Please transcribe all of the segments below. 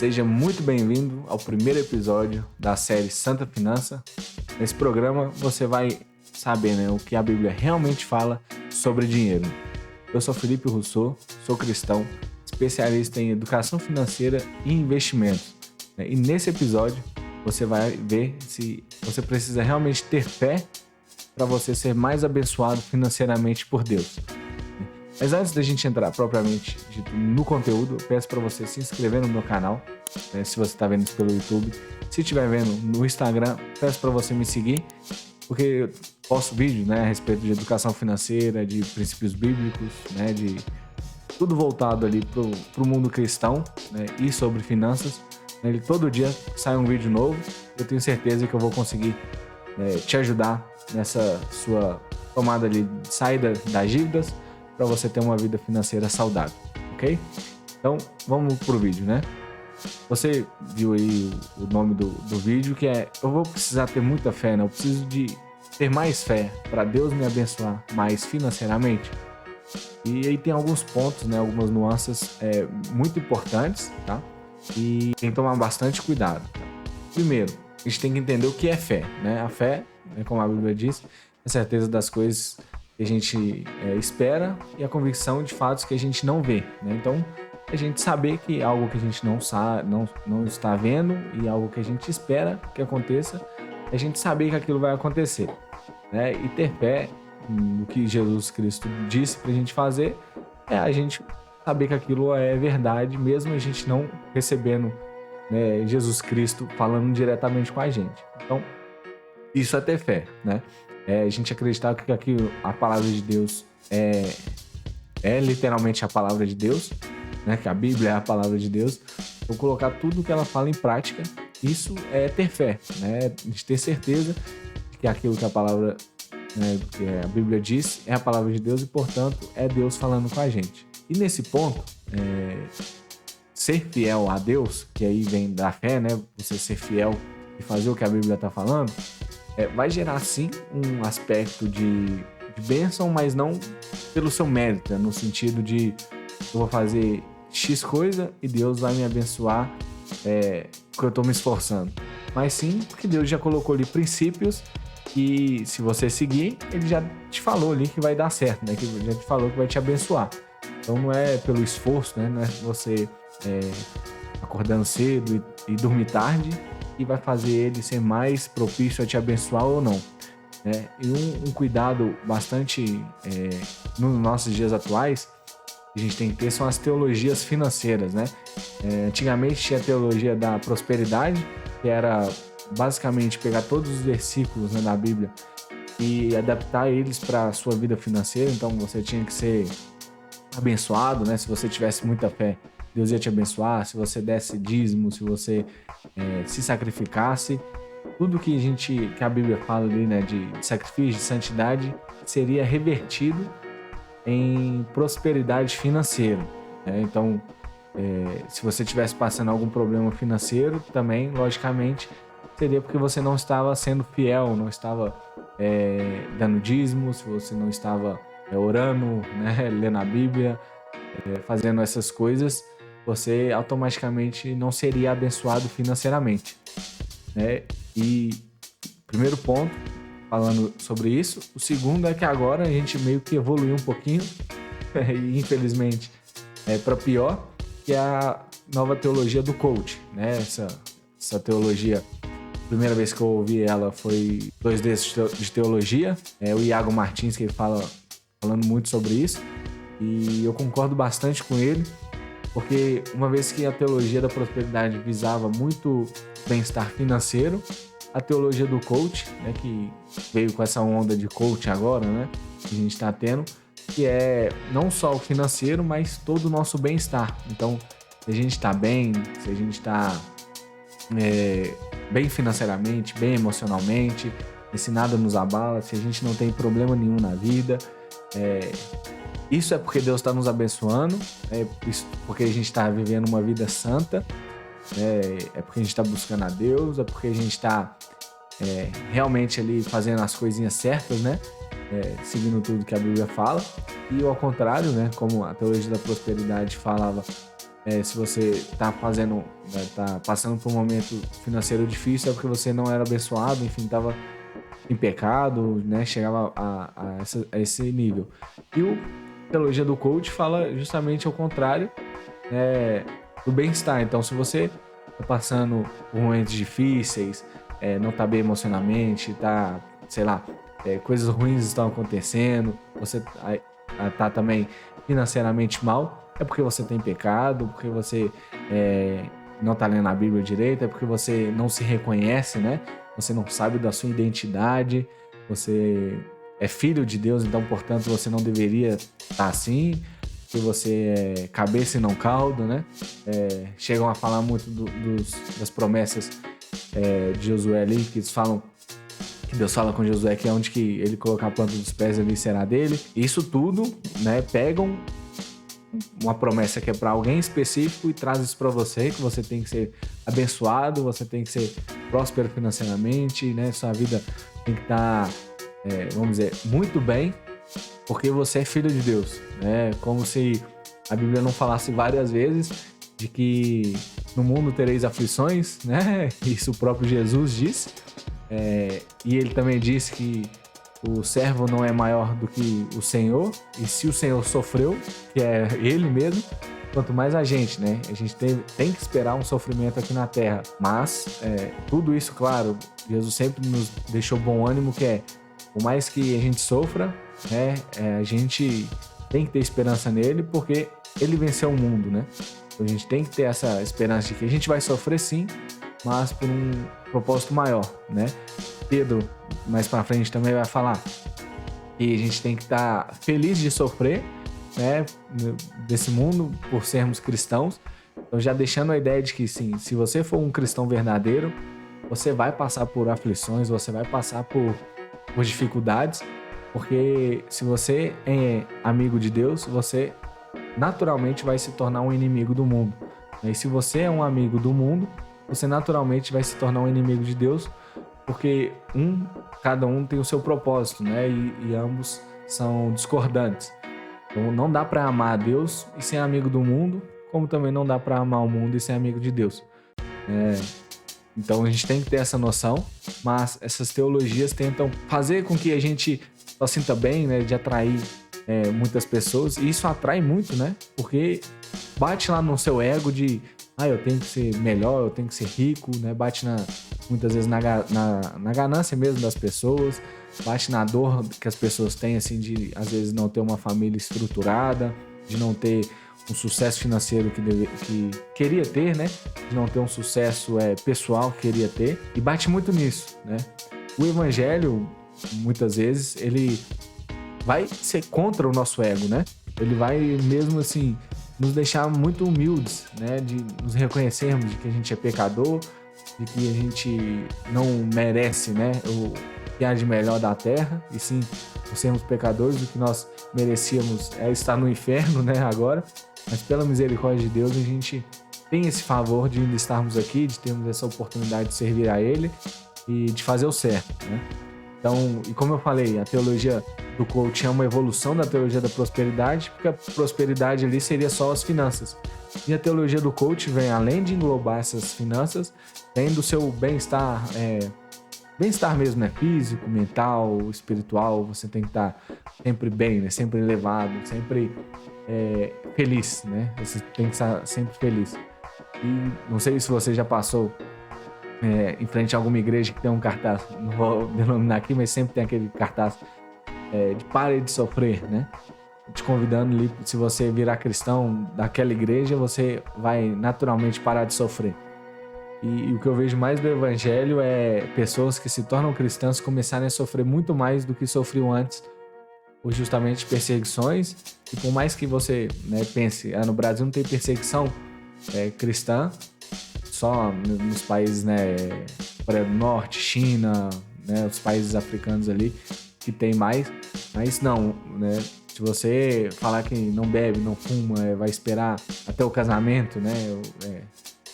Seja muito bem-vindo ao primeiro episódio da série Santa Finança. Nesse programa você vai saber, o que a Bíblia realmente fala sobre dinheiro. Eu sou Felipe Rousseau, sou cristão, especialista em educação financeira e investimentos. E nesse episódio você vai ver se você precisa realmente ter fé para você ser mais abençoado financeiramente por Deus. Mas antes da gente entrar propriamente dito no conteúdo, eu peço para você se inscrever no meu canal, se você está vendo isso pelo YouTube. Se estiver vendo no Instagram, peço para você me seguir, porque eu posto vídeo a respeito de educação financeira, de princípios bíblicos, de tudo voltado ali para o mundo cristão, e sobre finanças. Todo dia sai um vídeo novo. Eu tenho certeza que eu vou conseguir te ajudar nessa sua tomada ali, saída das dívidas, para você ter uma vida financeira saudável, ok? Então, vamos pro vídeo, Você viu aí o nome do vídeo, que é: eu vou precisar ter muita fé, Eu preciso de ter mais fé para Deus me abençoar mais financeiramente. E aí tem alguns pontos, algumas nuances muito importantes, tá? E tem que tomar bastante cuidado. Tá? Primeiro, a gente tem que entender o que é fé, A fé, como a Bíblia diz, é a certeza das coisas que a gente espera e a convicção de fatos que a gente não vê, Então, a gente saber que algo que a gente não está vendo e algo que a gente espera que aconteça, a gente saber que aquilo vai acontecer, E ter fé no que Jesus Cristo disse pra gente fazer é a gente saber que aquilo é verdade, mesmo a gente não recebendo Jesus Cristo falando diretamente com a gente. Então, isso é ter fé, a gente acreditar que a palavra de Deus é literalmente a palavra de Deus, que a Bíblia é a palavra de Deus. Vou colocar tudo que ela fala em prática. Isso é ter fé, A gente ter certeza de que aquilo que a palavra, que a Bíblia diz é a palavra de Deus e, portanto, é Deus falando com a gente. E nesse ponto, ser fiel a Deus, que aí vem da fé, Você ser fiel e fazer o que a Bíblia está falando, vai gerar sim um aspecto de bênção, mas não pelo seu mérito, no sentido de eu vou fazer X coisa e Deus vai me abençoar porque eu estou me esforçando. Mas sim porque Deus já colocou ali princípios e se você seguir, Ele já te falou ali que vai dar certo, Que já te falou que vai te abençoar. Então não é pelo esforço, Não é você acordando cedo e dormir tarde e vai fazer Ele ser mais propício a te abençoar ou não. E um cuidado bastante nos nossos dias atuais que a gente tem que ter são as teologias financeiras, Antigamente tinha a teologia da prosperidade, que era basicamente pegar todos os versículos da Bíblia e adaptar eles para a sua vida financeira. Então você tinha que ser abençoado, Se você tivesse muita fé, Deus ia te abençoar. Se você desse dízimo, se você se sacrificasse, tudo que a Bíblia fala ali, de sacrifício, de santidade, seria revertido em prosperidade financeira. Então, se você estivesse passando algum problema financeiro, também, logicamente, seria porque você não estava sendo fiel, não estava dando dízimo, se você não estava orando, lendo a Bíblia, fazendo essas coisas, você automaticamente não seria abençoado financeiramente. E primeiro ponto, falando sobre isso. O segundo é que agora a gente meio que evoluiu um pouquinho, e infelizmente para pior, que é a nova teologia do coach, Essa teologia, a primeira vez que eu ouvi ela foi 2 desses de teologia, o Iago Martins, que ele falando muito sobre isso, e eu concordo bastante com ele, porque uma vez que a teologia da prosperidade visava muito bem-estar financeiro, a teologia do coach, que veio com essa onda de coach agora, que a gente está tendo, que é não só o financeiro, mas todo o nosso bem-estar. Então, se a gente está bem, se a gente está bem financeiramente, bem emocionalmente, se nada nos abala, se a gente não tem problema nenhum na vida, isso é porque Deus está nos abençoando, isso porque a gente está vivendo uma vida santa, é porque a gente está buscando a Deus, é porque a gente está realmente ali fazendo as coisinhas certas, seguindo tudo que a Bíblia fala. E ao contrário, como a teologia da prosperidade falava Se você está fazendo, né, tá passando por um momento financeiro difícil, é porque você não era abençoado, enfim, estava em pecado, né? Chegava a esse nível. E a teologia do coach fala justamente ao contrário, né, do bem-estar. Então, se você está passando por momentos difíceis, não está bem emocionalmente, tá, sei lá, coisas ruins estão acontecendo, você tá também financeiramente mal, é porque você tem pecado, porque você não está lendo a Bíblia direito, é porque você não se reconhece, né? Você não sabe da sua identidade, você é filho de Deus, então, portanto, você não deveria estar assim, que você é cabeça e não cauda, né? Chegam a falar muito das promessas de Josué ali, que eles falam que Deus fala com Josué que é onde que ele colocar a planta dos pés ali será dele. Isso tudo, né, pegam uma promessa que é para alguém específico e traz isso para você, que você tem que ser abençoado, você tem que ser próspero financeiramente, né? Sua vida tem que estar, vamos dizer, muito bem, porque você é filho de Deus, né? Como se a Bíblia não falasse várias vezes de que no mundo tereis aflições, né? Isso o próprio Jesus disse. E ele também disse que o servo não é maior do que o Senhor, e se o Senhor sofreu, que é ele mesmo, quanto mais a gente, né? A gente tem que esperar um sofrimento aqui na Terra. Mas, tudo isso, claro, Jesus sempre nos deixou bom ânimo, que por mais que a gente sofra, né? A gente tem que ter esperança nele, porque ele venceu o mundo, né? Então a gente tem que ter essa esperança de que a gente vai sofrer sim, mas por um propósito maior, né? Pedro, mais pra frente, também vai falar que a gente tem que estar feliz de sofrer, né, desse mundo, por sermos cristãos. Então, já deixando a ideia de que, sim, se você for um cristão verdadeiro, você vai passar por aflições, você vai passar por dificuldades, porque se você é amigo de Deus, você naturalmente vai se tornar um inimigo do mundo. E se você é um amigo do mundo, você naturalmente vai se tornar um inimigo de Deus, porque cada um tem o seu propósito, né? E ambos são discordantes. Então não dá para amar a Deus e ser amigo do mundo, como também não dá para amar o mundo e ser amigo de Deus. Então a gente tem que ter essa noção, mas essas teologias tentam fazer com que a gente só sinta bem, né? De atrair muitas pessoas, e isso atrai muito, né? Porque bate lá no seu ego de eu tenho que ser melhor, eu tenho que ser rico, né? Bate muitas vezes na ganância mesmo das pessoas, bate na dor que as pessoas têm, assim, de às vezes não ter uma família estruturada, de não ter um sucesso financeiro que queria ter, né? De não ter um sucesso pessoal que queria ter, e bate muito nisso, né? O evangelho, muitas vezes, ele vai ser contra o nosso ego, né? Ele vai mesmo assim nos deixar muito humildes, né? De nos reconhecermos de que a gente é pecador, de que a gente não merece, né? O que há de melhor da terra, e sim, por sermos pecadores, o que nós merecíamos é estar no inferno, né? Agora, mas pela misericórdia de Deus, a gente tem esse favor de ainda estarmos aqui, de termos essa oportunidade de servir a Ele e de fazer o certo, né? Então, e como eu falei, a teologia do coaching é uma evolução da teologia da prosperidade, porque a prosperidade ali seria só as finanças. E a teologia do coaching vem, além de englobar essas finanças, tem do seu bem-estar, bem-estar mesmo, né? Físico, mental, espiritual. Você tem que estar sempre bem, né? Sempre elevado, sempre feliz, né? Você tem que estar sempre feliz. E não sei se você já passou em frente a alguma igreja que tem um cartaz, não vou denominar aqui, mas sempre tem aquele cartaz de pare de sofrer, né? Te convidando ali, se você virar cristão daquela igreja, você vai naturalmente parar de sofrer. E o que eu vejo mais do evangelho é pessoas que se tornam cristãs começarem a sofrer muito mais do que sofriam antes, por justamente perseguições. E por mais que você, né, pense, no Brasil não tem perseguição cristã, só nos países, né, Coreia do Norte, China, né, os países africanos ali que tem mais, mas não, né? Se você falar que não bebe, não fuma, vai esperar até o casamento, né?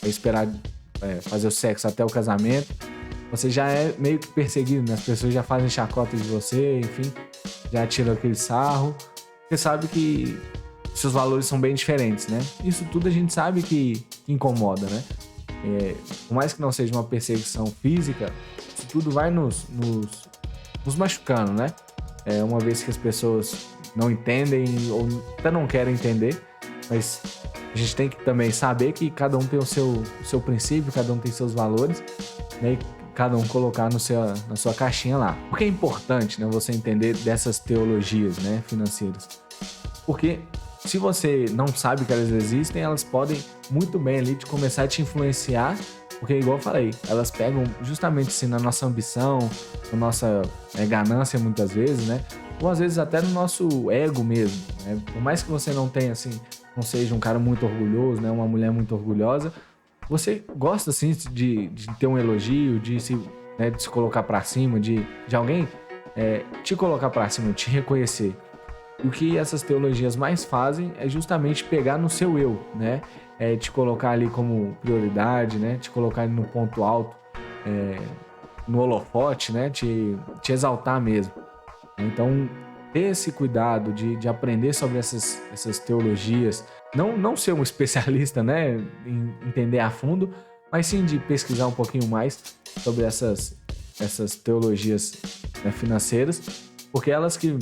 Vai esperar fazer o sexo até o casamento, você já é meio que perseguido, né? As pessoas já fazem chacota de você, enfim, já tiram aquele sarro, porque sabe que seus valores são bem diferentes, né? Isso tudo a gente sabe que incomoda, né? Por mais que não seja uma perseguição física, isso tudo vai nos machucando, né? Uma vez que as pessoas não entendem ou até não querem entender, mas a gente tem que também saber que cada um tem o seu princípio, cada um tem seus valores, né? E cada um colocar na sua caixinha lá. Por que é importante, né, você entender dessas teologias, né, financeiras? Porque se você não sabe que elas existem, elas podem muito bem ali começar a te influenciar, porque igual eu falei, elas pegam justamente assim na nossa ambição, na nossa ganância muitas vezes, né? Ou às vezes até no nosso ego mesmo, né? Por mais que você não tenha assim, não seja um cara muito orgulhoso, né, uma mulher muito orgulhosa, você gosta assim de ter um elogio, de se colocar pra cima, de alguém te colocar pra cima, te reconhecer. E o que essas teologias mais fazem é justamente pegar no seu eu, né? Te colocar ali como prioridade, né? Te colocar ali no ponto alto, no holofote, né? Te exaltar mesmo. Então, ter esse cuidado de aprender sobre essas teologias, não ser um especialista, né? Em entender a fundo, mas sim de pesquisar um pouquinho mais sobre essas teologias, né, financeiras, porque elas que,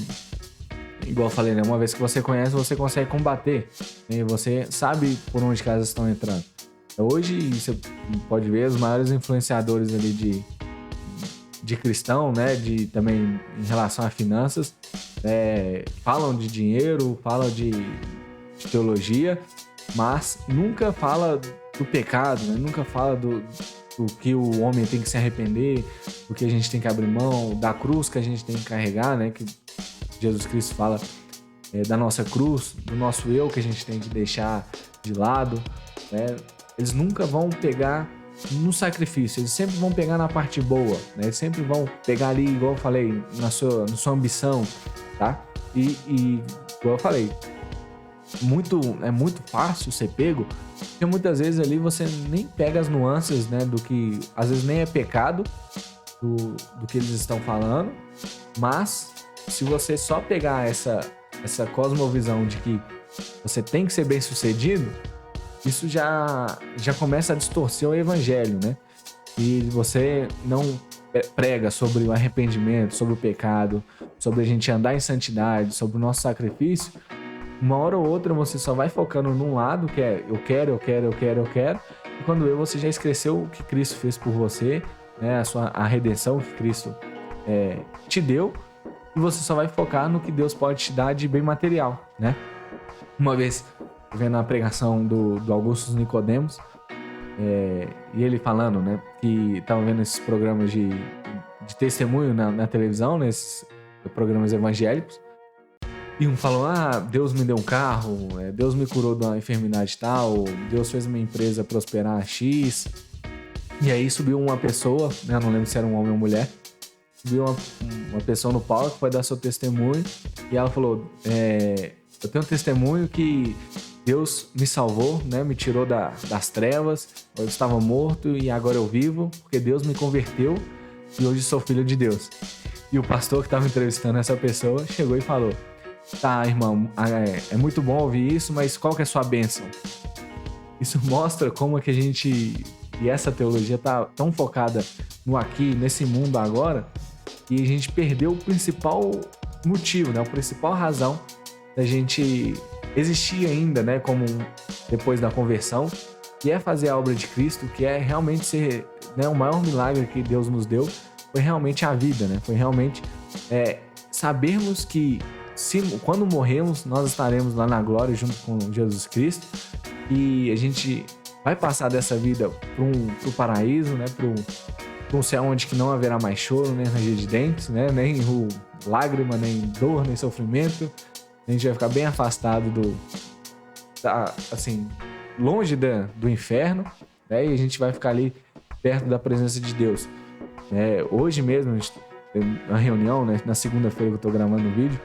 igual eu falei, né? Uma vez que você conhece, você consegue combater, né? Você sabe por onde que elas estão entrando. Hoje, você pode ver os maiores influenciadores ali de cristão, né? Também em relação a finanças, falam de dinheiro, falam de teologia, mas nunca fala do pecado, né? Nunca fala do que o homem tem que se arrepender, do que a gente tem que abrir mão, da cruz que a gente tem que carregar, né? Que Jesus Cristo fala da nossa cruz, do nosso eu que a gente tem que deixar de lado, né? Eles nunca vão pegar no sacrifício, eles sempre vão pegar na parte boa, né? Eles sempre vão pegar ali, igual eu falei, na sua ambição, tá? E igual eu falei, é muito fácil ser pego, porque muitas vezes ali você nem pega as nuances, né? Do que às vezes nem é pecado do que eles estão falando, mas se você só pegar essa cosmovisão de que você tem que ser bem sucedido, isso já começa a distorcer o evangelho, né? E você não prega sobre o arrependimento, sobre o pecado, sobre a gente andar em santidade, sobre o nosso sacrifício. Uma hora ou outra você só vai focando num lado, que é eu quero, e quando você já esqueceu o que Cristo fez por você, né? A redenção que Cristo te deu, e você só vai focar no que Deus pode te dar de bem material, né? Uma vez, vendo a pregação do Augusto Nicodemos, e ele falando, né, que estava vendo esses programas de testemunho na televisão, nesses programas evangélicos, e um falou, Deus me deu um carro, Deus me curou de uma enfermidade tal, Deus fez minha empresa prosperar X. E aí subiu uma pessoa, né, não lembro se era um homem ou mulher, subiu uma pessoa no palco, foi dar seu testemunho, e ela falou, eu tenho um testemunho que Deus me salvou, né, me tirou das trevas, eu estava morto e agora eu vivo, porque Deus me converteu e hoje sou filho de Deus. E o pastor que estava entrevistando essa pessoa chegou e falou, tá, irmão, é muito bom ouvir isso, mas qual que é a sua bênção? Isso mostra como é que e essa teologia tá tão focada no aqui, nesse mundo agora, e a gente perdeu o principal motivo, né, a principal razão da gente existir ainda, né, como depois da conversão, que é fazer a obra de Cristo, que é realmente ser, né, o maior milagre que Deus nos deu, foi realmente a vida, né, foi realmente sabermos que quando morremos, nós estaremos lá na glória junto com Jesus Cristo, e a gente vai passar dessa vida pro paraíso, né, pro céu onde que não haverá mais choro, nem ranger de dentes, né, nem lágrima, nem dor, nem sofrimento. A gente vai ficar bem afastado assim, longe do inferno, né, e a gente vai ficar ali perto da presença de Deus. Hoje mesmo, a gente tem uma reunião, né, na segunda-feira que eu tô gravando o vídeo,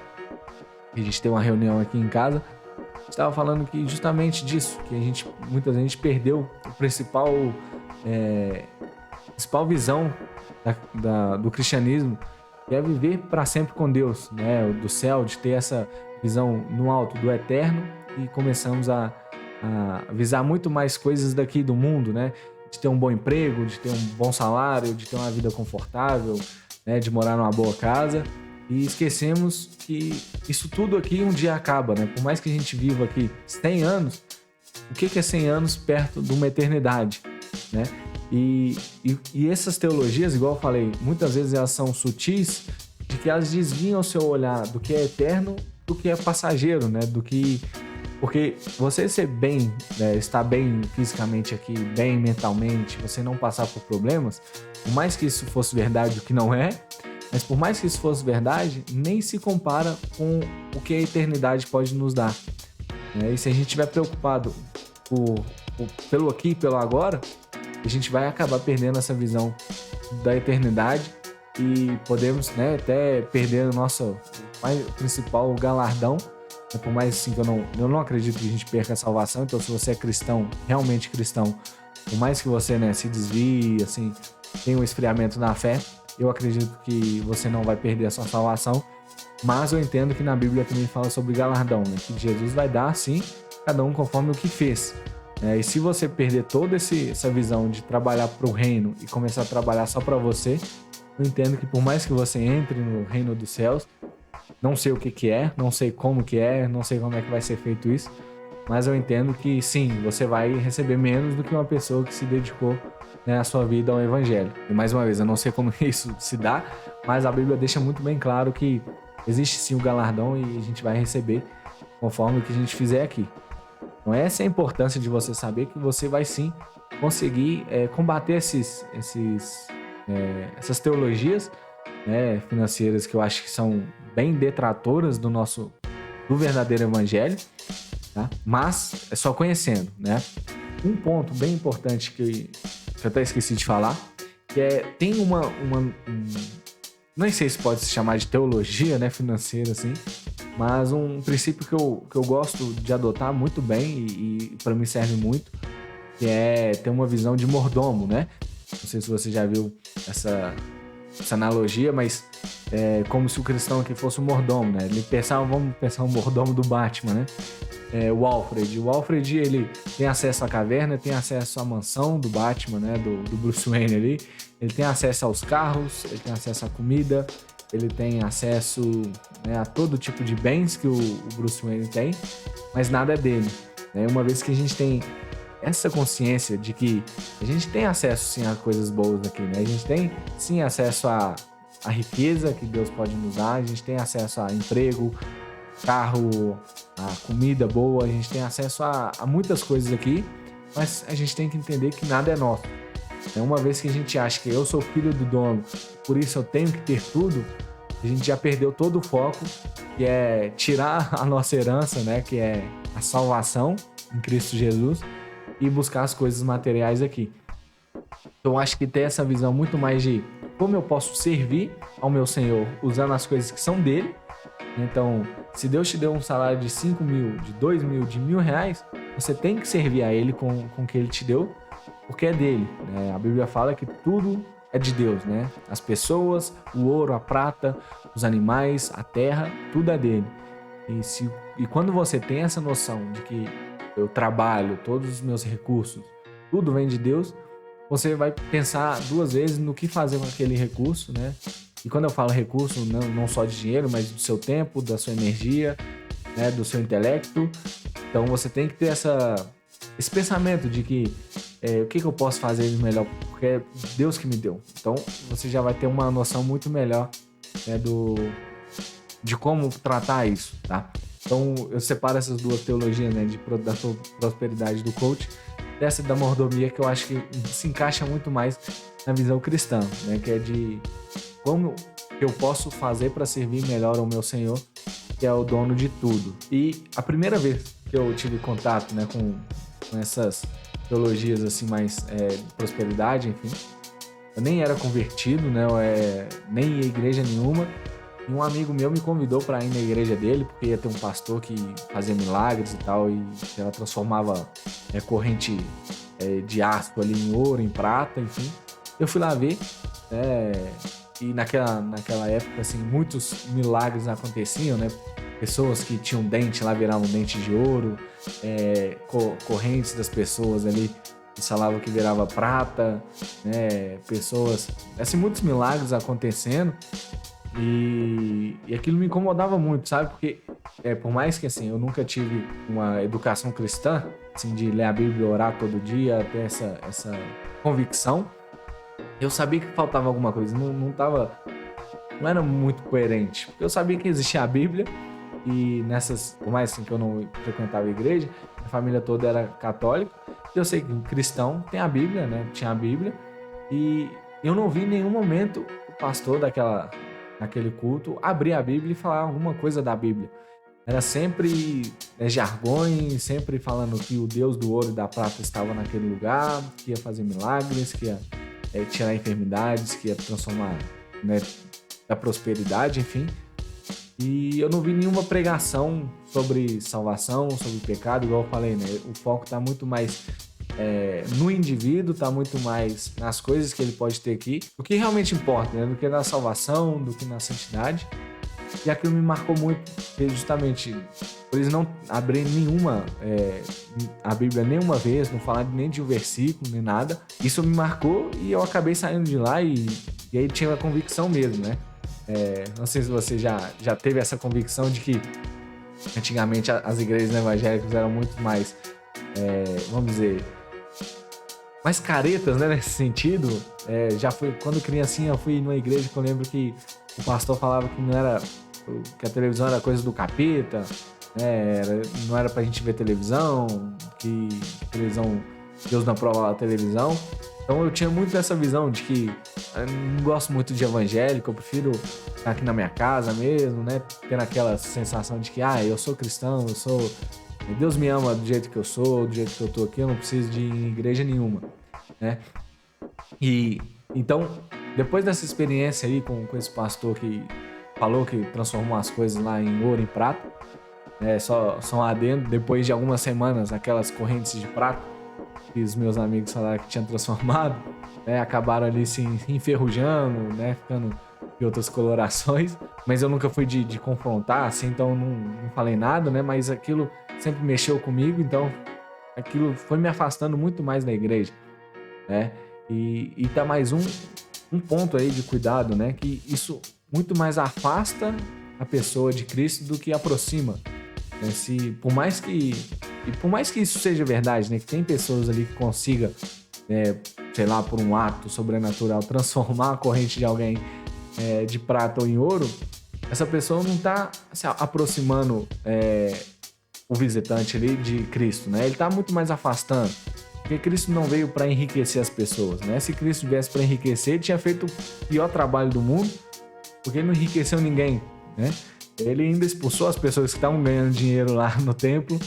a gente tem uma reunião aqui em casa, a gente estava falando que justamente disso, que muita gente perdeu a principal visão do cristianismo, que é viver para sempre com Deus, né? Do céu, de ter visão no alto do eterno e começamos a visar muito mais coisas daqui do mundo, né? De ter um bom emprego, de ter um bom salário, de ter uma vida confortável, né? De morar numa boa casa. E esquecemos que isso tudo aqui um dia acaba, né? Por mais que a gente viva aqui 100 anos, o que é 100 anos perto de uma eternidade, né? E essas teologias, igual eu falei, muitas vezes elas são sutis, de que elas desviam o seu olhar do que é eterno do que é passageiro, né? Porque você ser bem, né, estar bem fisicamente aqui, bem mentalmente, você não passar por problemas, por mais que isso fosse verdade, o que não é, mas por mais que isso fosse verdade, nem se compara com o que a eternidade pode nos dar. E se a gente estiver preocupado pelo aqui e pelo agora, a gente vai acabar perdendo essa visão da eternidade e podemos, né, até perder o nosso principal galardão. Por mais assim que eu não acredito que a gente perca a salvação. Então, se você é cristão, realmente cristão, por mais que você, né, se desvie, assim, tenha um esfriamento na fé, eu acredito que você não vai perder a sua salvação. Mas eu entendo que na Bíblia também fala sobre galardão, né? Que Jesus vai dar, sim, cada um conforme o que fez. E se você perder toda essa visão de trabalhar para o reino e começar a trabalhar só para você, eu entendo que por mais que você entre no reino dos céus, não sei o que é, não sei como que é, não sei como é que vai ser feito isso, mas eu entendo que sim, você vai receber menos do que uma pessoa que se dedicou, né, a sua vida ao evangelho. E mais uma vez, eu não sei como isso se dá, mas a Bíblia deixa muito bem claro que existe sim o galardão e a gente vai receber conforme o que a gente fizer aqui. Então essa é a importância de você saber que você vai sim conseguir combater essas teologias, né, financeiras que eu acho que são bem detratoras do verdadeiro evangelho, tá? Mas é só conhecendo, né? Um ponto bem importante que eu até esqueci de falar, que tem não sei se pode se chamar de teologia, né, financeira, assim, mas um princípio que eu gosto de adotar muito bem e para mim serve muito, que é ter uma visão de mordomo, né? Não sei se você já viu essa analogia, mas é como se o cristão aqui fosse um mordomo, né? Vamos pensar um mordomo do Batman, né? O Alfred. O Alfred, ele tem acesso à caverna, tem acesso à mansão do Batman, né? Do Bruce Wayne ali. Ele tem acesso aos carros, ele tem acesso à comida, ele tem acesso, né, a todo tipo de bens que o Bruce Wayne tem, mas nada é dele, né? Uma vez que a gente tem essa consciência de que a gente tem acesso sim a coisas boas aqui, né? A gente tem sim acesso à riqueza que Deus pode nos dar, a gente tem acesso a emprego, carro, a comida boa, a gente tem acesso a muitas coisas aqui, mas a gente tem que entender que nada é nosso. Uma vez que a gente acha que eu sou filho do dono, por isso eu tenho que ter tudo, a gente já perdeu todo o foco, que é tirar a nossa herança, né? Que é a salvação em Cristo Jesus, e buscar as coisas materiais aqui. Então, eu acho que ter essa visão muito mais de como eu posso servir ao meu Senhor usando as coisas que são dele. Então, se Deus te deu um salário de 5 mil, de 2 mil, de R$1.000, você tem que servir a ele com o que ele te deu, porque é dele, né? A Bíblia fala que tudo é de Deus, né? As pessoas, o ouro, a prata, os animais, a terra, tudo é dele. E quando você tem essa noção de que eu trabalho, todos os meus recursos, tudo vem de Deus, você vai pensar duas vezes no que fazer com aquele recurso, né? E quando eu falo recurso, não só de dinheiro, mas do seu tempo, da sua energia, né? Do seu intelecto. Então você tem que ter esse pensamento de que o que eu posso fazer de melhor, porque é Deus que me deu. Então você já vai ter uma noção muito melhor, né, de como tratar isso, tá? Então eu separo essas duas teologias, né, da prosperidade do coach, dessa da mordomia, que eu acho que se encaixa muito mais na visão cristã, né, que é de como eu posso fazer para servir melhor ao meu Senhor, que é o dono de tudo. E a primeira vez que eu tive contato, né, com essas teologias assim mais de prosperidade, enfim, eu nem era convertido, né, nem ia igreja nenhuma. E um amigo meu me convidou para ir na igreja dele, porque ia ter um pastor que fazia milagres e tal, e ela transformava corrente de aço ali em ouro, em prata, enfim. Eu fui lá ver, e naquela época, assim, muitos milagres aconteciam, né? pessoas que tinham dente lá viravam dente de ouro, correntes das pessoas ali que falavam que virava prata, né? Pessoas, assim, muitos milagres acontecendo e aquilo me incomodava muito, sabe? Porque por mais que assim eu nunca tive uma educação cristã, assim, de ler a Bíblia, orar todo dia, ter essa convicção, eu sabia que faltava alguma coisa, não era muito coerente, porque eu sabia que existia a Bíblia e por mais assim que eu não frequentava a igreja, minha família toda era católica, e eu sei que um cristão tem a Bíblia, né? Tinha a Bíblia, e eu não vi em nenhum momento o pastor naquele culto abrir a Bíblia e falar alguma coisa da Bíblia. Era sempre jargões, sempre falando que o Deus do ouro e da prata estava naquele lugar, que ia fazer milagres, que ia tirar enfermidades, que ia transformar, né, da prosperidade, enfim. E eu não vi nenhuma pregação sobre salvação, sobre pecado, igual eu falei, né? O foco está muito mais no indivíduo, está muito mais nas coisas que ele pode ter aqui, o que realmente importa, né? Do que na salvação, do que na santidade. E aquilo me marcou muito, justamente por eles não abrirem a Bíblia nenhuma vez, não falar nem de um versículo, nem nada. Isso me marcou e eu acabei saindo de lá e aí tinha a convicção mesmo, né? Não sei se você já teve essa convicção de que antigamente as igrejas evangélicas eram muito mais, vamos dizer, mais caretas, né, nesse sentido. Quando criancinha eu fui numa igreja que eu lembro que o pastor falava que a televisão era coisa do capeta, né, não era pra gente ver televisão, que televisão, Deus não aprova a televisão. Então eu tinha muito essa visão de que eu não gosto muito de evangélico, eu prefiro estar aqui na minha casa mesmo, né, tendo aquela sensação de que eu sou cristão, Deus me ama do jeito que eu sou, do jeito que eu tô aqui, eu não preciso de ir em igreja nenhuma, né? E então, depois dessa experiência aí com esse pastor que falou que transformou as coisas lá em ouro, em prata, só um adendo, depois de algumas semanas, aquelas correntes de prata que os meus amigos falaram que tinham transformado, acabaram ali se enferrujando, né, ficando de outras colorações, mas eu nunca fui de confrontar, assim, então não falei nada, né, mas aquilo sempre mexeu comigo, então aquilo foi me afastando muito mais da igreja, né, e tá mais um ponto aí de cuidado, né, que isso muito mais afasta a pessoa de Cristo do que aproxima, né, por mais que isso seja verdade, né, que tem pessoas ali que consiga, sei lá, por um ato sobrenatural, transformar a corrente de alguém de prata ou em ouro, essa pessoa não está se aproximando o visitante ali de Cristo, né? Ele está muito mais afastando, porque Cristo não veio para enriquecer as pessoas, né? Se Cristo viesse para enriquecer, ele tinha feito o pior trabalho do mundo, porque ele não enriqueceu ninguém, né? Ele ainda expulsou as pessoas que estavam ganhando dinheiro lá no templo,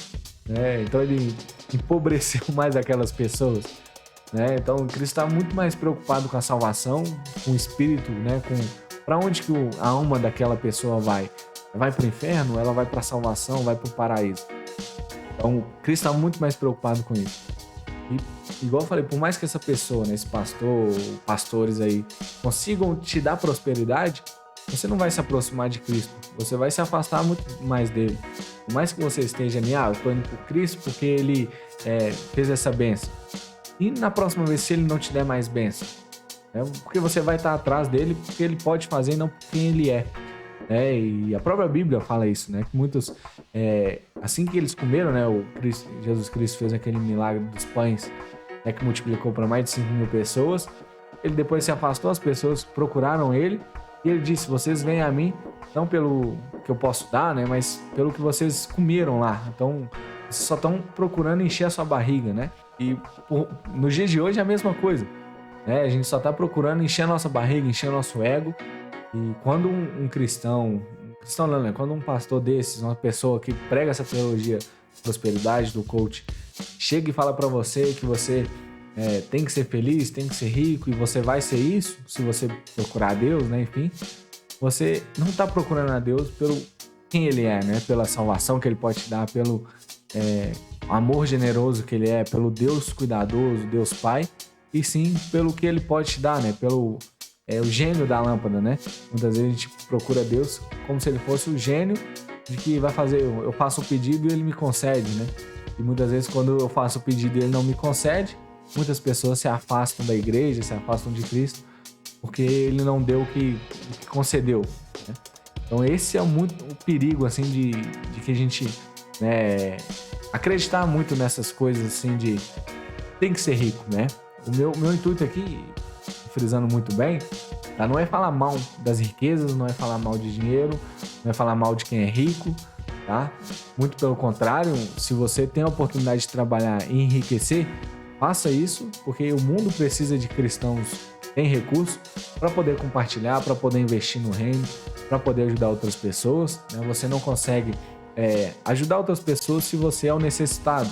né? Então ele empobreceu mais aquelas pessoas, né? Então Cristo está muito mais preocupado com a salvação, com o espírito, né? Para onde que a alma daquela pessoa vai? Vai para o inferno? Ela vai para a salvação? Vai para o paraíso? Então Cristo está muito mais preocupado com isso. E igual eu falei, por mais que essa pessoa, né, esse pastor, pastores aí, consigam te dar prosperidade, você não vai se aproximar de Cristo. Você vai se afastar muito mais dele. Por mais que você esteja ali, eu estou indo por Cristo porque ele fez essa bênção. E na próxima vez, se ele não te der mais bênção, porque você vai estar atrás dele porque ele pode fazer e não por quem ele é. E a própria Bíblia fala isso, né? Que muitos, assim que eles comeram, né? Jesus Cristo fez aquele milagre dos pães, que multiplicou para mais de 5.000 pessoas. Ele depois se afastou, as pessoas procuraram ele e ele disse: vocês vêm a mim não pelo que eu posso dar, né? Mas pelo que vocês comeram lá. Então, vocês só estão procurando encher a sua barriga, né? E nos dias de hoje é a mesma coisa, né? A gente só está procurando encher a nossa barriga, encher o nosso ego. E quando um cristão não, né? Quando um pastor desses, uma pessoa que prega essa teologia de prosperidade do coach, chega e fala para você que você tem que ser feliz, tem que ser rico e você vai ser isso, se você procurar a Deus, né? Enfim, você não está procurando a Deus pelo quem ele é, né? Pela salvação que ele pode te dar, pelo amor generoso que ele é, pelo Deus cuidadoso, Deus Pai, e sim pelo que ele pode te dar, né? Pelo o gênio da lâmpada, né? Muitas vezes a gente procura Deus como se ele fosse o gênio de que eu faço o pedido e ele me concede, né? E muitas vezes quando eu faço o pedido e ele não me concede, muitas pessoas se afastam da igreja, se afastam de Cristo, porque ele não deu o que concedeu, né? Então esse é o perigo, assim, de que a gente, né, acreditar muito nessas coisas, assim, de tem que ser rico, né? O meu intuito aqui, frisando muito bem, tá? Não é falar mal das riquezas, não é falar mal de dinheiro, não é falar mal de quem é rico, tá? Muito pelo contrário, se você tem a oportunidade de trabalhar e enriquecer, faça isso, porque o mundo precisa de cristãos que têm recursos para poder compartilhar, para poder investir no reino, para poder ajudar outras pessoas, né? Você não consegue ajudar outras pessoas se você é o necessitado,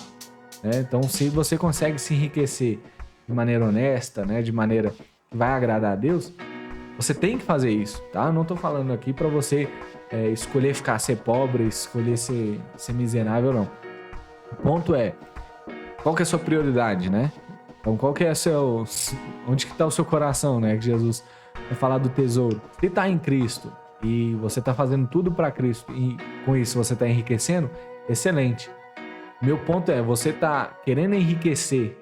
né? Então, se você consegue se enriquecer de maneira honesta, né? De maneira que vai agradar a Deus, você tem que fazer isso, tá? Não tô falando aqui para você escolher ser pobre, escolher ser miserável, não. O ponto é, qual que é a sua prioridade, né? Então, qual que é onde que tá o seu coração, né? Que Jesus vai falar do tesouro. Se tá em Cristo e você tá fazendo tudo para Cristo e com isso você tá enriquecendo, excelente. Meu ponto é, você tá querendo enriquecer,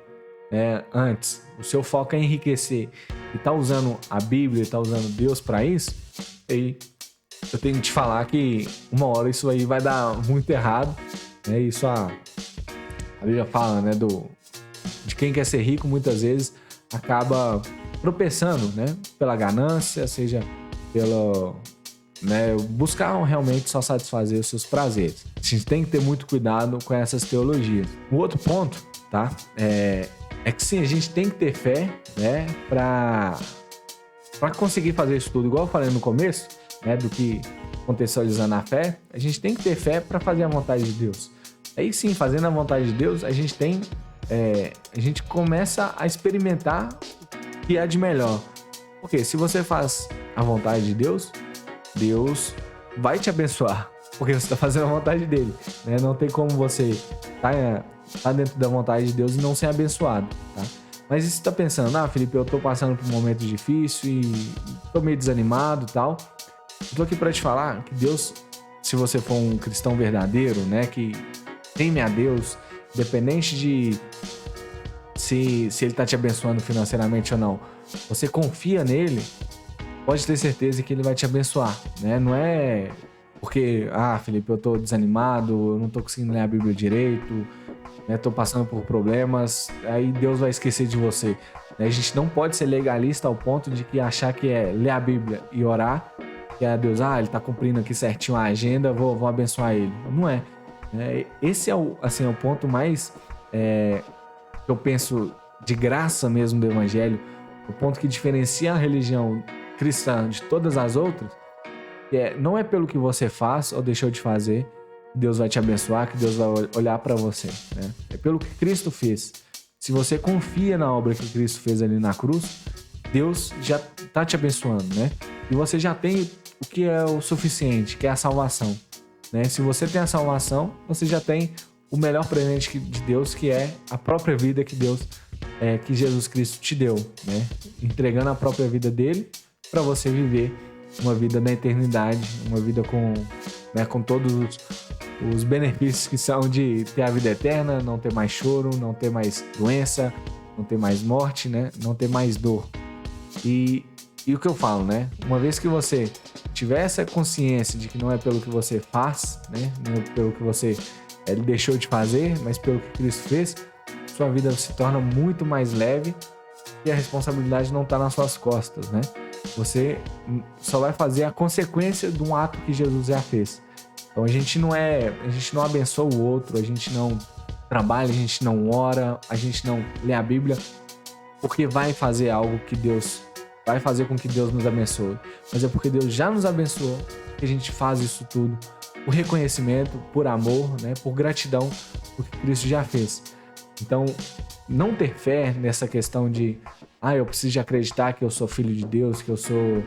né, antes, o seu foco é enriquecer e tá usando a Bíblia, tá usando Deus para isso, e eu tenho que te falar que uma hora isso aí vai dar muito errado, né? Isso a Bíblia fala, né, de quem quer ser rico muitas vezes acaba tropeçando, né, pela ganância, seja pelo, né, buscar realmente só satisfazer os seus prazeres. A gente tem que ter muito cuidado com essas teologias. O outro ponto, tá, é que sim, a gente tem que ter fé, né, para conseguir fazer isso tudo, igual eu falei no começo, né, do que contextualizando a fé, a gente tem que ter fé para fazer a vontade de Deus. Aí sim, fazendo a vontade de Deus, a gente começa a experimentar o que há de melhor. Porque se você faz a vontade de Deus, Deus vai te abençoar, porque você está fazendo a vontade dele, né? Não tem como você tá dentro da vontade de Deus e não ser abençoado, tá? Mas se você tá pensando, Felipe, eu tô passando por um momento difícil e tô meio desanimado e tal, eu tô aqui para te falar que Deus, se você for um cristão verdadeiro, né, que teme a Deus, independente de se ele tá te abençoando financeiramente ou não, você confia nele, pode ter certeza que ele vai te abençoar, né? Não é porque, Felipe, eu tô desanimado, eu não tô conseguindo ler a Bíblia direito, né? Tô passando por problemas, aí Deus vai esquecer de você, né? A gente não pode ser legalista ao ponto de que achar que é ler a Bíblia e orar, que é Deus, ele tá cumprindo aqui certinho a agenda, vou abençoar ele. Não é. Esse é o ponto mais que eu penso de graça mesmo do Evangelho, o ponto que diferencia a religião cristã de todas as outras, que não é pelo que você faz ou deixou de fazer que Deus vai te abençoar, que Deus vai olhar para você, né? É pelo que Cristo fez. Se você confia na obra que Cristo fez ali na cruz, Deus já tá te abençoando, né? E você já tem o que é o suficiente, que é a salvação, né? Se você tem a salvação, você já tem o melhor presente de Deus, que é a própria vida que que Jesus Cristo te deu, né? Entregando a própria vida dele para você viver uma vida na eternidade, uma vida com todos os benefícios que são de ter a vida eterna, não ter mais choro, não ter mais doença, não ter mais morte, né? Não ter mais dor. E o que eu falo, né? Uma vez que você tiver essa consciência de que não é pelo que você faz, né? Não é pelo que você deixou de fazer, mas pelo que Cristo fez, sua vida se torna muito mais leve e a responsabilidade não está nas suas costas, né? Você só vai fazer a consequência de um ato que Jesus já fez. Então a gente não abençoa o outro, a gente não trabalha, a gente não ora, a gente não lê a Bíblia porque vai fazer algo que Deus vai fazer com que Deus nos abençoe, mas é porque Deus já nos abençoou que a gente faz isso tudo por reconhecimento, por amor, né? Por gratidão por que Cristo já fez. Então, não ter fé nessa questão de eu preciso de acreditar que eu sou filho de Deus, que eu sou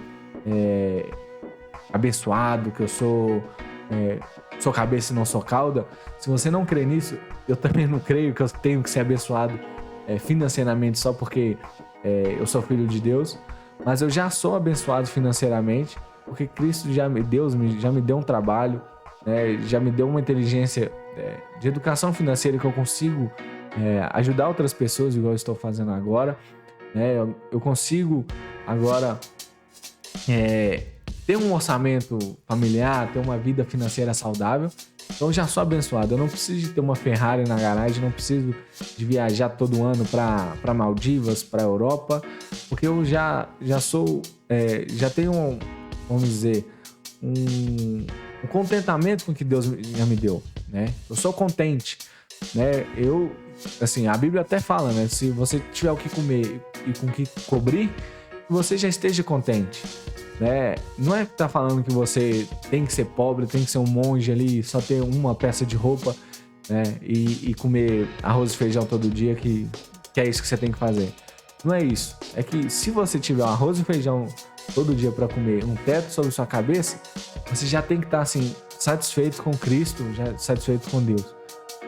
abençoado, que eu sou cabeça e não sou cauda. Se você não crê nisso, eu também não creio que eu tenho que ser abençoado financeiramente só porque eu sou filho de Deus, mas eu já sou abençoado financeiramente porque Cristo já me deu um trabalho, né, já me deu uma inteligência de educação financeira que eu consigo ajudar outras pessoas, igual eu estou fazendo agora. Né? Eu consigo agora ter um orçamento familiar, ter uma vida financeira saudável. Então eu já sou abençoado. Eu não preciso de ter uma Ferrari na garagem, não preciso de viajar todo ano para Maldivas, para Europa, porque eu já sou, já tenho, vamos dizer, um contentamento com o que Deus já me deu, né? Eu sou contente, né? Assim, a Bíblia até fala, né? Se você tiver o que comer e com o que cobrir, você já esteja contente, né? Não é que tá falando que você tem que ser pobre, tem que ser um monge ali, só ter uma peça de roupa, né? E comer arroz e feijão todo dia, que é isso que você tem que fazer. Não é isso. É que se você tiver um arroz e feijão todo dia para comer, um teto sobre sua cabeça, você já tem que estar assim, satisfeito com Cristo, já satisfeito com Deus.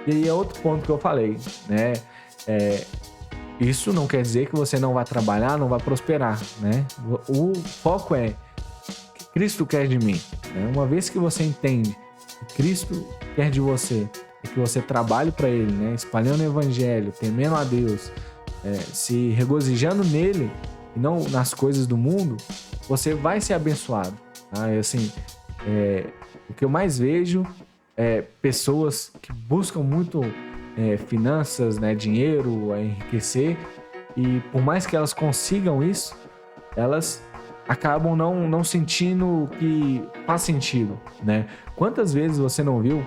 E aí é outro ponto que eu falei, né? Isso não quer dizer que você não vai trabalhar, não vai prosperar, né? O foco é o que Cristo quer de mim, né? Uma vez que você entende o que Cristo quer de você e que você trabalhe para Ele, né? Espalhando o Evangelho, temendo a Deus, se regozijando nele e não nas coisas do mundo, você vai ser abençoado, tá? Assim, o que eu mais vejo pessoas que buscam muito finanças, né, dinheiro, enriquecer, e por mais que elas consigam isso, elas acabam não sentindo que faz sentido, né? Quantas vezes você não viu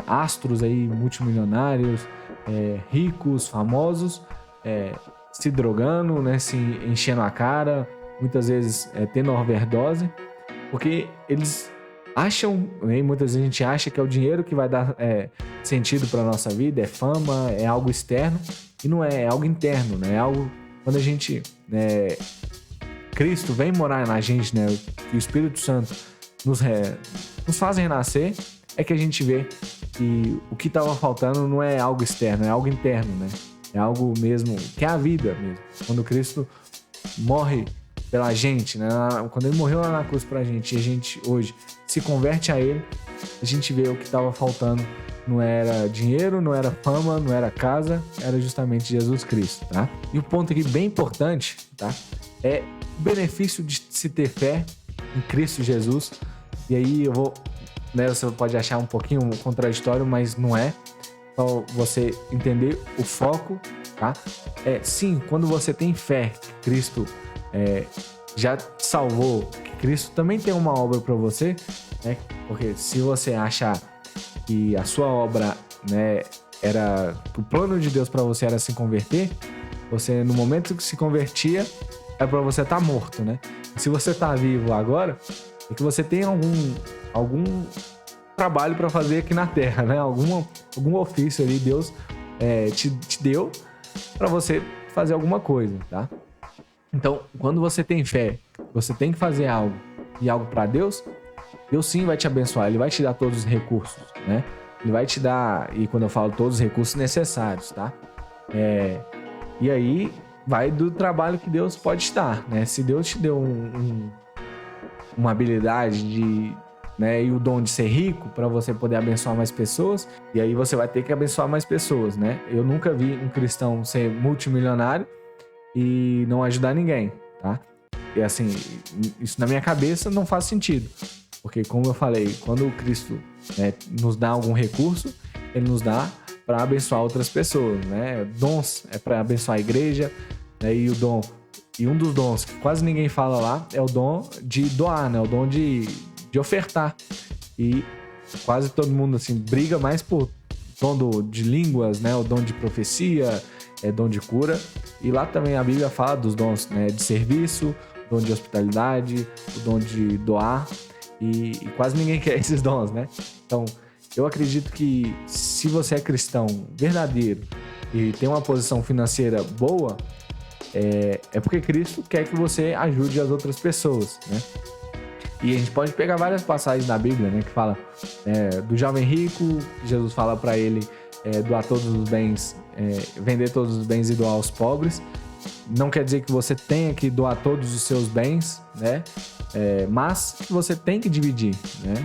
astros aí multimilionários, ricos, famosos, se drogando, né, se enchendo a cara, muitas vezes tendo overdose, porque eles acham, né, muitas vezes a gente acha que é o dinheiro que vai dar sentido para nossa vida, é fama, é algo externo, e não é algo interno, né? É algo quando a gente, Cristo vem morar na gente, né? Que o Espírito Santo nos faz renascer, é que a gente vê que o que estava faltando não é algo externo, é algo interno, né? É algo mesmo, que é a vida mesmo. Quando Cristo morre pela gente, né? Quando ele morreu lá na cruz pra gente, e a gente hoje se converte a ele, a gente vê o que estava faltando. Não era dinheiro, não era fama, não era casa, era justamente Jesus Cristo, tá? E o ponto aqui bem importante, tá? É o benefício de se ter fé em Cristo Jesus. E aí eu vou, né? Você pode achar um pouquinho contraditório, mas não é. Então você entender o foco, tá? Sim, quando você tem fé que Cristo já te salvou, que Cristo também tem uma obra para você, né? Porque se você achar que a sua obra, né, era o plano de Deus para você era se converter, você no momento que se convertia é para você estar morto, né? E se você tá vivo agora, é que você tem algum trabalho para fazer aqui na Terra, né? Algum ofício ali Deus te deu para você fazer alguma coisa, tá? Então, quando você tem fé, você tem que fazer algo e algo para Deus, Deus sim vai te abençoar, Ele vai te dar todos os recursos, né? Ele vai te dar, e quando eu falo todos os recursos necessários, tá? E aí vai do trabalho que Deus pode te dar, né? Se Deus te deu uma habilidade né, e o dom de ser rico para você poder abençoar mais pessoas, e aí você vai ter que abençoar mais pessoas, né? Eu nunca vi um cristão ser multimilionário e não ajudar ninguém, tá? E assim, isso na minha cabeça não faz sentido. Porque, como eu falei, quando o Cristo, né, nos dá algum recurso, Ele nos dá para abençoar outras pessoas, né? Dons é para abençoar a igreja, né? E um dos dons que quase ninguém fala lá é o dom de doar, né? O dom de ofertar. E quase todo mundo assim briga mais por dom de línguas, né? O dom de profecia, dom de cura. E lá também a Bíblia fala dos dons, né, de serviço, dom de hospitalidade, o dom de doar. E quase ninguém quer esses dons, né? Então, eu acredito que se você é cristão verdadeiro e tem uma posição financeira boa, é porque Cristo quer que você ajude as outras pessoas, né? E a gente pode pegar várias passagens da Bíblia, né? Que fala do jovem rico, Jesus fala para ele doar todos os bens, vender todos os bens e doar aos pobres. Não quer dizer que você tenha que doar todos os seus bens, né? Mas que você tem que dividir, né?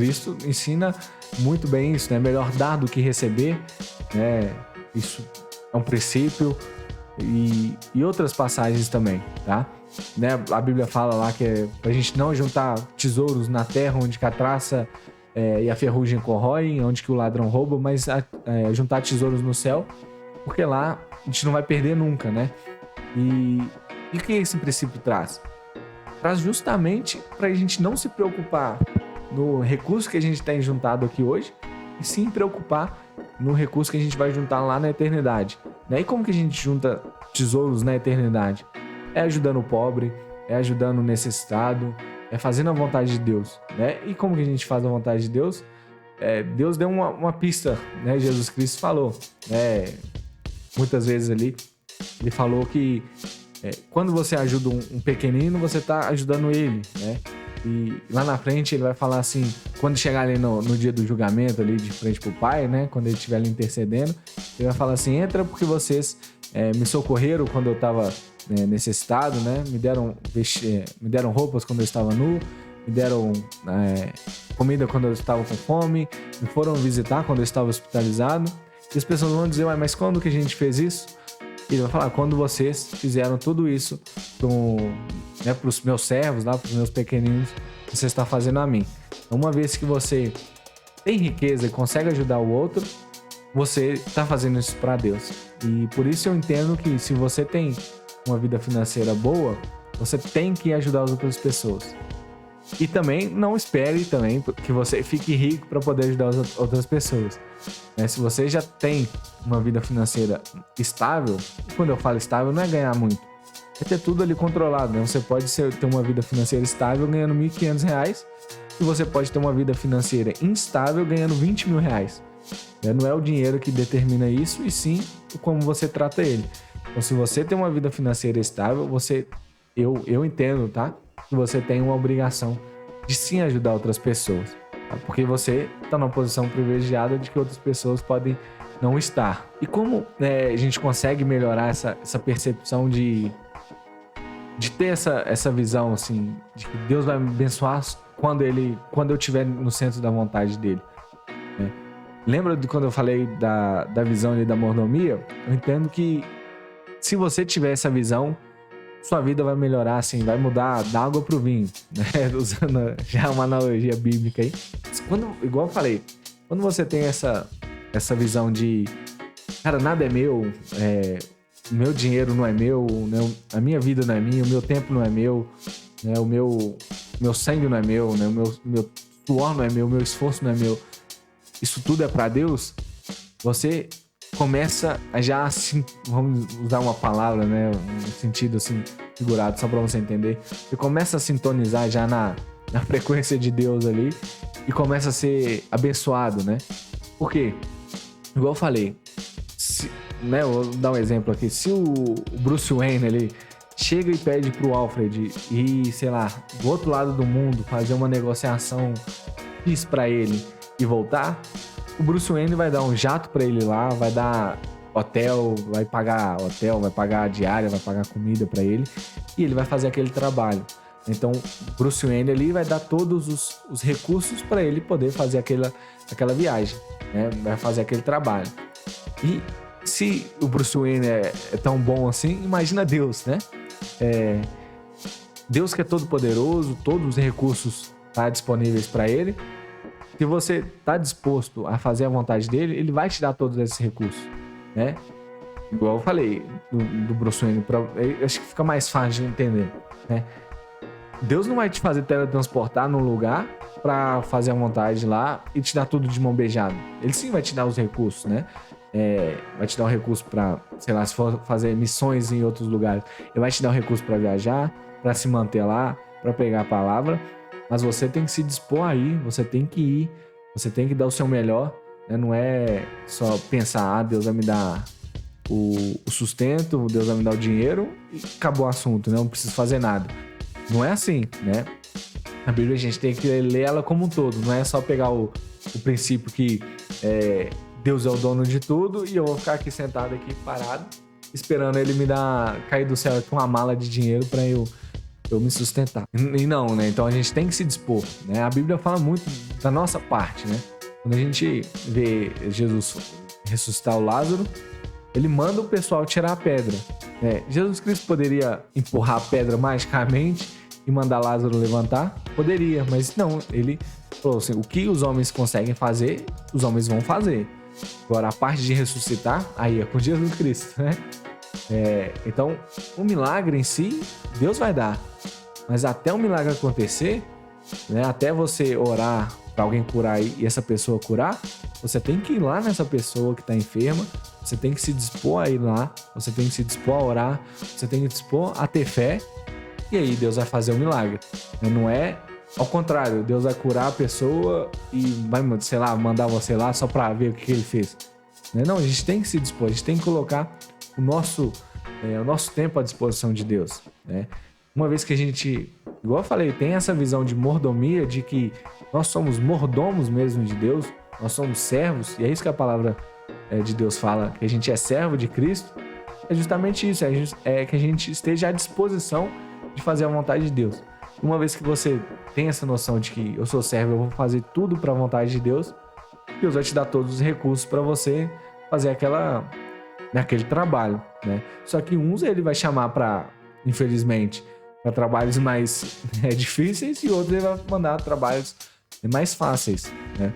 Cristo ensina muito bem isso, né? Melhor dar do que receber, né? Isso é um princípio e outras passagens também, tá? Né? A Bíblia fala lá que é pra gente não juntar tesouros na terra onde que a traça e a ferrugem corroem, onde que o ladrão rouba, mas juntar tesouros no céu, porque lá a gente não vai perder nunca, né? E o que esse princípio traz? Traz justamente para a gente não se preocupar no recurso que a gente tem juntado aqui hoje, e sim preocupar no recurso que a gente vai juntar lá na eternidade, né? E como que a gente junta tesouros na eternidade? É ajudando o pobre, é ajudando o necessitado, é fazendo a vontade de Deus, né? E como que a gente faz a vontade de Deus? Deus deu uma pista, né? Jesus Cristo falou, né? Muitas vezes ali, ele falou que quando você ajuda um pequenino, você está ajudando ele, né? E lá na frente ele vai falar assim, quando chegar ali no dia do julgamento, ali de frente pro Pai, né? Quando ele estiver ali intercedendo, ele vai falar assim, entra porque vocês me socorreram quando eu estava necessitado, né? Me deram roupas quando eu estava nu, me deram comida quando eu estava com fome, me foram visitar quando eu estava hospitalizado. E as pessoas vão dizer, mas quando que a gente fez isso? E ele vai falar, quando vocês fizeram tudo isso para os meus servos, para os meus pequeninos, você está fazendo a mim. Então, uma vez que você tem riqueza e consegue ajudar o outro, você está fazendo isso para Deus. E por isso eu entendo que se você tem uma vida financeira boa, você tem que ajudar as outras pessoas. E também não espere também que você fique rico para poder ajudar as outras pessoas. Se você já tem uma vida financeira estável, e quando eu falo estável não é ganhar muito, é ter tudo ali controlado, né? Você pode ter uma vida financeira estável ganhando R$1.500 e você pode ter uma vida financeira instável ganhando R$20 mil. Não é o dinheiro que determina isso, e sim como você trata ele. Então, se você tem uma vida financeira estável, eu entendo, tá? Que você tem uma obrigação de sim ajudar outras pessoas, tá? Porque você está numa posição privilegiada de que outras pessoas podem não estar. E como a gente consegue melhorar essa percepção de ter essa visão assim, de que Deus vai me abençoar quando eu estiver no centro da vontade dele, né? Lembra de quando eu falei da visão ali da mordomia? Eu entendo que se você tiver essa visão, sua vida vai melhorar, assim, vai mudar da água pro vinho, né? Usando já uma analogia bíblica aí. Igual eu falei, quando você tem essa visão de, cara, nada é meu, o meu dinheiro não é meu, né? A minha vida não é minha, o meu tempo não é meu, né? O meu sangue não é meu, né? O meu suor não é meu, o meu esforço não é meu. Isso tudo é para Deus. Você começa a já, assim, vamos usar uma palavra, né, um sentido assim figurado, só para você entender. Você começa a sintonizar já na frequência de Deus ali e começa a ser abençoado, né? Por quê? Igual eu falei, né, eu vou dar um exemplo aqui. Se o Bruce Wayne ali chega e pede pro Alfred ir, sei lá, do outro lado do mundo, fazer uma negociação X para ele e voltar, o Bruce Wayne vai dar um jato pra ele lá, vai dar hotel, vai pagar diária, vai pagar comida pra ele, e ele vai fazer aquele trabalho. Então, o Bruce Wayne ali vai dar todos os recursos para ele poder fazer aquela viagem, né? Vai fazer aquele trabalho. E se o Bruce Wayne é tão bom assim, imagina Deus, né? Deus que é todo poderoso, todos os recursos estão disponíveis para ele. Se você está disposto a fazer a vontade dele, ele vai te dar todos esses recursos, né? Igual eu falei do Bruce Wayne, acho que fica mais fácil de entender, né? Deus não vai te fazer teletransportar num lugar para fazer a vontade lá e te dar tudo de mão beijada. Ele sim vai te dar os recursos, né? Vai te dar um recurso para, sei lá, se for fazer missões em outros lugares, ele vai te dar um recurso para viajar, para se manter lá, para pegar a palavra. Mas você tem que se dispor a ir, você tem que ir, você tem que dar o seu melhor, né? Não é só pensar, Deus vai me dar o sustento, Deus vai me dar o dinheiro e acabou o assunto, né? Não preciso fazer nada. Não é assim, né? A Bíblia a gente tem que ler ela como um todo, não é só pegar o princípio que Deus é o dono de tudo e eu vou ficar aqui sentado aqui parado, esperando ele me cair do céu com uma mala de dinheiro para eu eu me sustentar. E não, né? Então a gente tem que se dispor, né? A Bíblia fala muito da nossa parte, né? Quando a gente vê Jesus ressuscitar o Lázaro, ele manda o pessoal tirar a pedra, né? Jesus Cristo poderia empurrar a pedra magicamente e mandar Lázaro levantar? Poderia, mas não. Ele falou assim, o que os homens conseguem fazer, os homens vão fazer. Agora, a parte de ressuscitar, aí é com Jesus Cristo, né? Então, o milagre em si, Deus vai dar. Mas até o milagre acontecer, né? Até você orar para alguém curar e essa pessoa curar, você tem que ir lá nessa pessoa que está enferma, você tem que se dispor a ir lá, você tem que se dispor a orar, você tem que se dispor a ter fé, e aí Deus vai fazer o milagre. Não é ao contrário, Deus vai curar a pessoa e vai, sei lá, mandar você lá só para ver o que ele fez. Não, a gente tem que se dispor, a gente tem que colocar o nosso tempo à disposição de Deus, né? Uma vez que a gente, igual eu falei, tem essa visão de mordomia, de que nós somos mordomos mesmo de Deus, nós somos servos, e é isso que a palavra de Deus fala, que a gente é servo de Cristo, é justamente isso, é que a gente esteja à disposição de fazer a vontade de Deus. Uma vez que você tem essa noção de que eu sou servo, eu vou fazer tudo para a vontade de Deus, Deus vai te dar todos os recursos para você fazer aquele trabalho, né? Só que uns ele vai chamar infelizmente, para trabalhos mais difíceis, e outros ele vai mandar trabalhos mais fáceis, né?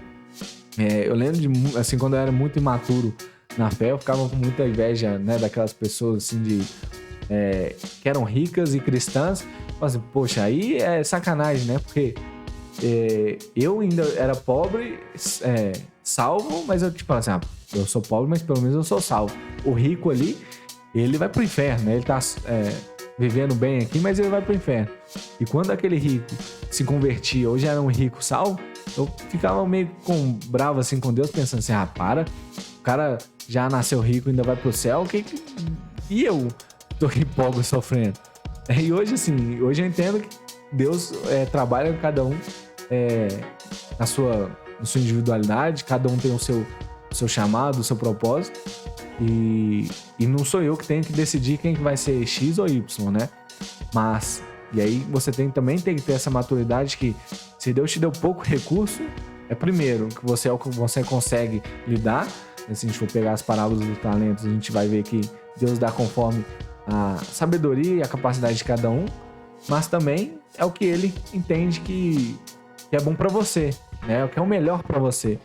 Eu lembro de, assim, quando eu era muito imaturo na fé, eu ficava com muita inveja, né, daquelas pessoas assim que eram ricas e cristãs. Assim, poxa, aí é sacanagem, né? Porque eu ainda era pobre, salvo, mas eu tipo assim, eu sou pobre, mas pelo menos eu sou salvo. O rico ali, ele vai pro inferno, né? Ele tá vivendo bem aqui, mas ele vai pro inferno. E quando aquele rico se convertia, ou já era um rico salvo, eu ficava meio bravo assim com Deus, pensando assim, o cara já nasceu rico e ainda vai pro céu, e eu tô aqui pobre sofrendo? E hoje, assim, eu entendo que Deus trabalha com cada um na sua individualidade, cada um tem o seu chamado, o seu propósito, e não sou eu que tenho que decidir quem que vai ser X ou Y, né? Mas, e aí você também tem que ter essa maturidade que se Deus te deu pouco recurso, primeiro que você consegue lidar. Se a gente for pegar as parábolas dos talentos, a gente vai ver que Deus dá conforme a sabedoria e a capacidade de cada um, mas também é o que ele entende que é bom para você, né? É o que é o melhor para você.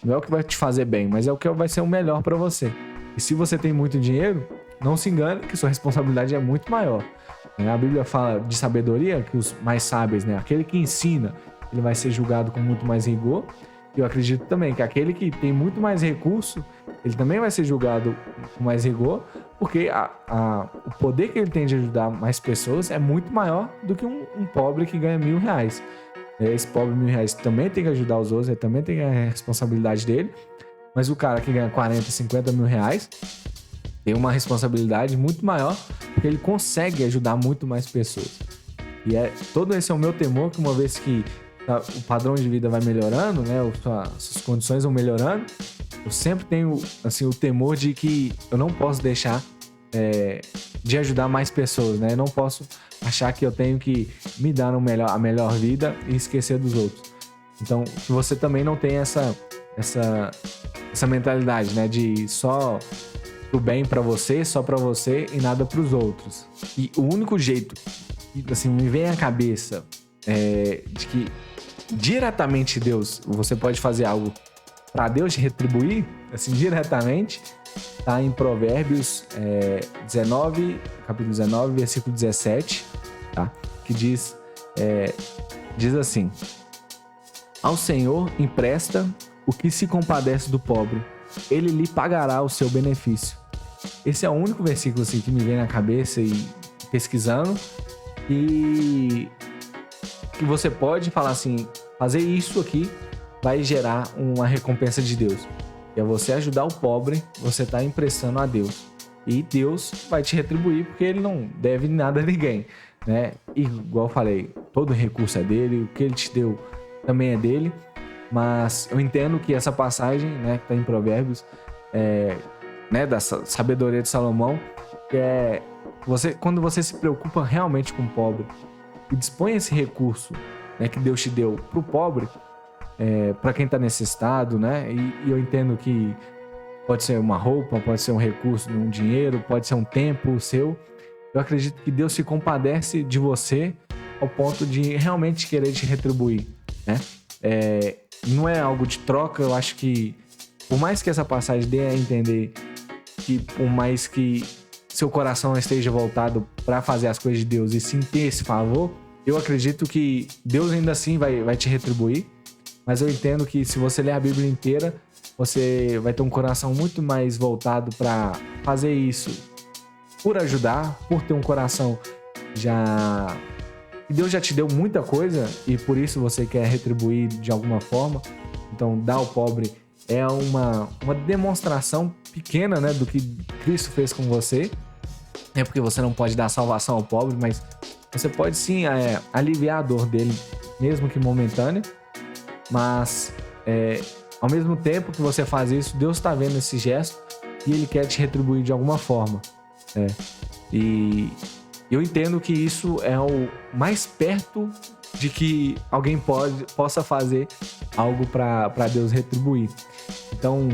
Não é o que vai te fazer bem, mas é o que vai ser o melhor para você. E se você tem muito dinheiro, não se engane que sua responsabilidade é muito maior. A Bíblia fala de sabedoria, que os mais sábios, né? Aquele que ensina, ele vai ser julgado com muito mais rigor. E eu acredito também que aquele que tem muito mais recurso, ele também vai ser julgado com mais rigor, porque o poder que ele tem de ajudar mais pessoas é muito maior do que um pobre que ganha R$1.000. Esse pobre R$1.000 também tem que ajudar os outros, ele também tem a responsabilidade dele, mas o cara que ganha 40, 50 mil reais tem uma responsabilidade muito maior, porque ele consegue ajudar muito mais pessoas. E todo esse é o meu temor, que uma vez que o padrão de vida vai melhorando, né, suas condições vão melhorando, eu sempre tenho assim, o temor de que eu não posso deixar de ajudar mais pessoas, né? Eu não posso achar que eu tenho que me dar a melhor vida e esquecer dos outros. Então, que você também não tenha essa mentalidade, né, de só o bem pra você, só pra você e nada pros outros. E o único jeito que assim, me vem à cabeça de que diretamente Deus, você pode fazer algo para Deus te retribuir, assim, diretamente, tá em Provérbios 19, capítulo 19, versículo 17, tá? Que diz assim: ao Senhor empresta o que se compadece do pobre, ele lhe pagará o seu benefício. Esse é o único versículo assim, que me vem na cabeça e pesquisando, e que você pode falar assim, fazer isso aqui vai gerar uma recompensa de Deus. E é você ajudar o pobre, você está emprestando a Deus. E Deus vai te retribuir, porque ele não deve nada a ninguém, né? E, igual eu falei, todo recurso é dele, o que ele te deu também é dele. Mas eu entendo que essa passagem, né, que está em Provérbios, né, da sabedoria de Salomão, que quando você se preocupa realmente com o pobre, e dispõe esse recurso, né, que Deus te deu para o pobre, para quem está necessitado, né? E eu entendo que pode ser uma roupa, pode ser um recurso, um dinheiro, pode ser um tempo seu. Eu acredito que Deus se compadece de você ao ponto de realmente querer te retribuir, né? Não é algo de troca. Eu acho que, por mais que essa passagem dê a entender que, por mais que seu coração esteja voltado para fazer as coisas de Deus e sim ter esse favor, eu acredito que Deus ainda assim vai te retribuir. Mas eu entendo que, se você ler a Bíblia inteira, você vai ter um coração muito mais voltado para fazer isso por ajudar, por ter um coração já... Deus já te deu muita coisa e por isso você quer retribuir de alguma forma. Então, dar ao pobre é uma demonstração pequena, né, do que Cristo fez com você. É porque você não pode dar salvação ao pobre, mas você pode sim aliviar a dor dele, mesmo que momentânea. Mas, ao mesmo tempo que você faz isso, Deus está vendo esse gesto e Ele quer te retribuir de alguma forma. E eu entendo que isso é o mais perto de que alguém possa fazer algo para Deus retribuir. Então,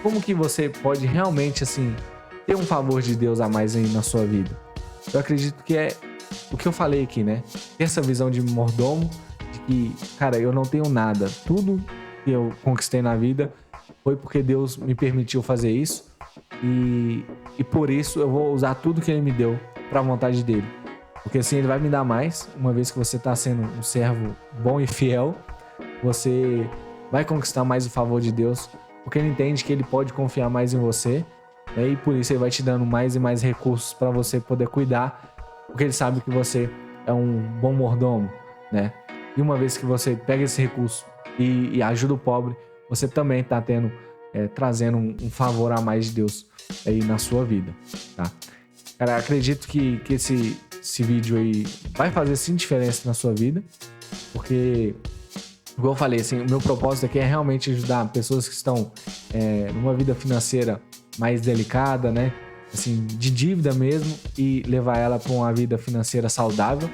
como que você pode realmente, assim, ter um favor de Deus a mais aí na sua vida? Eu acredito que é o que eu falei aqui, né? Ter essa visão de mordomo, de que, cara, eu não tenho nada. Tudo que eu conquistei na vida foi porque Deus me permitiu fazer isso. E por isso eu vou usar tudo que Ele me deu para a vontade dele. Porque assim Ele vai me dar mais. Uma vez que você está sendo um servo bom e fiel, você vai conquistar mais o favor de Deus, porque Ele entende que Ele pode confiar mais em você, né? E por isso Ele vai te dando mais e mais recursos para você poder cuidar, porque Ele sabe que você é um bom mordomo, né? E uma vez que você pega esse recurso e ajuda o pobre, você também está trazendo um favor a mais de Deus aí na sua vida, tá? Cara, acredito que esse vídeo aí vai fazer sim diferença na sua vida, porque, igual eu falei, assim, o meu propósito aqui é realmente ajudar pessoas que estão numa vida financeira mais delicada, né? Assim, de dívida mesmo, e levar ela para uma vida financeira saudável.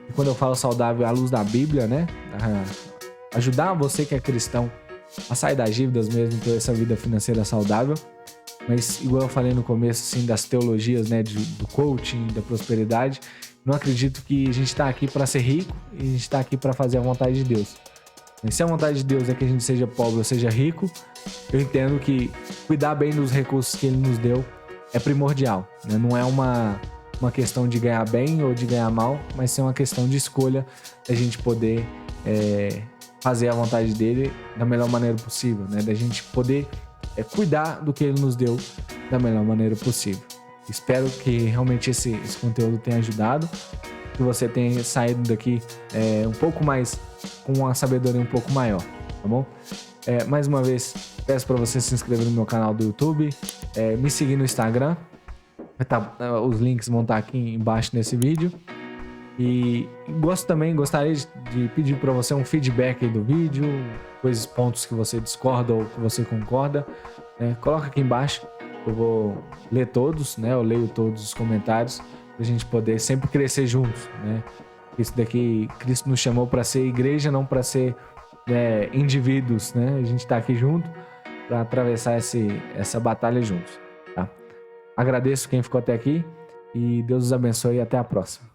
E quando eu falo saudável, à luz da Bíblia, né? Ajudar você que é cristão a sair das dívidas mesmo, ter essa vida financeira saudável. Mas, igual eu falei no começo, assim, das teologias, né, do coaching, da prosperidade, não acredito que a gente está aqui para ser rico, e a gente está aqui para fazer a vontade de Deus. Mas se a vontade de Deus é que a gente seja pobre ou seja rico, eu entendo que cuidar bem dos recursos que Ele nos deu é primordial, né? Não é uma questão de ganhar bem ou de ganhar mal, mas sim uma questão de escolha da gente poder fazer a vontade dele da melhor maneira possível, né? Da gente poder cuidar do que Ele nos deu da melhor maneira possível. Espero que realmente esse conteúdo tenha ajudado, que você tenha saído daqui um pouco mais, com uma sabedoria um pouco maior, tá bom? Mais uma vez, peço para você se inscrever no meu canal do YouTube, me seguir no Instagram, os links vão estar aqui embaixo nesse vídeo. E gostaria de pedir para você um feedback aí do vídeo, pontos que você discorda ou que você concorda, né? Coloca aqui embaixo, eu vou ler todos, né? Eu leio todos os comentários para a gente poder sempre crescer juntos, né? Isso daqui, Cristo nos chamou para ser igreja, não para ser indivíduos, né? A gente está aqui junto para atravessar essa batalha juntos, tá? Agradeço quem ficou até aqui e Deus os abençoe e até a próxima.